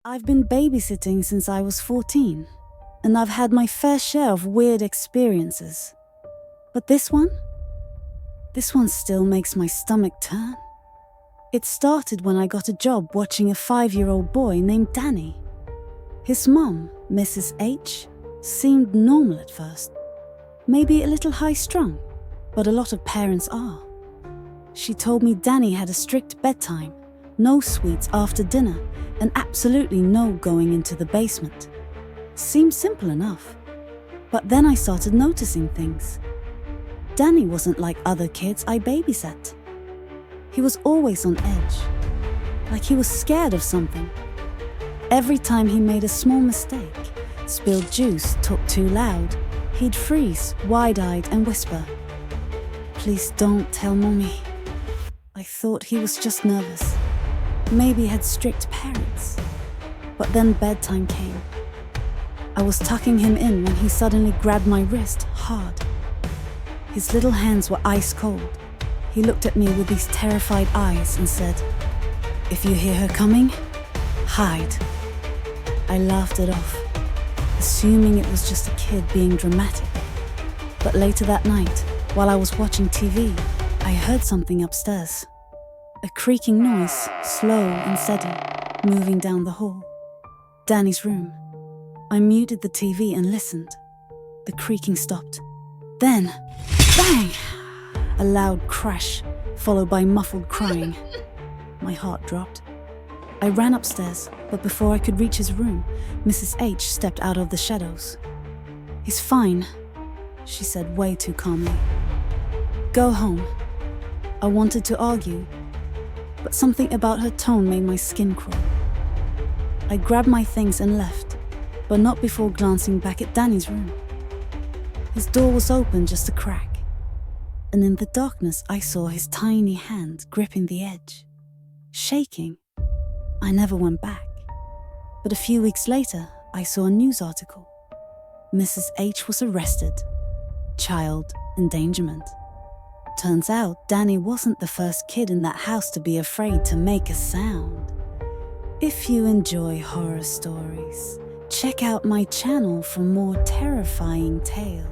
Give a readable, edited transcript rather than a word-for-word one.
I've been babysitting since I was 14, and I've had my fair share of weird experiences. But this one still makes my stomach turn. It started when I got a job watching a 5-year-old boy named Danny. His mom, Mrs. H, seemed normal at first. Maybe a little high-strung, but a lot of parents are. She told me Danny had a strict bedtime, no sweets after dinner, and absolutely no going into the basement. Seemed simple enough. But then I started noticing things. Danny wasn't like other kids I babysat. He was always on edge, like he was scared of something. Every time he made a small mistake, spilled juice, talked too loud, he'd freeze, wide-eyed, and whisper, "Please don't tell Mommy." I thought he was just nervous. Maybe had strict parents. But then bedtime came. I was tucking him in when he suddenly grabbed my wrist hard. His little hands were ice cold. He looked at me with these terrified eyes and said, "If you hear her coming, hide." I laughed it off, assuming it was just a kid being dramatic. But later that night, while I was watching TV, I heard something upstairs. A creaking noise, slow and steady, moving down the hall. Danny's room. I muted the TV and listened. The creaking stopped. Then, bang! A loud crash, followed by muffled crying. My heart dropped. I ran upstairs, but before I could reach his room, Mrs. H stepped out of the shadows. "He's fine," she said way too calmly. "Go home." I wanted to argue, but something about her tone made my skin crawl. I grabbed my things and left, but not before glancing back at Danny's room. His door was open just a crack, and in the darkness I saw his tiny hand gripping the edge, shaking. I never went back, but a few weeks later I saw a news article. Mrs. H was arrested. Child endangerment. Turns out Danny wasn't the first kid in that house to be afraid to make a sound. If you enjoy horror stories, check out my channel for more terrifying tales.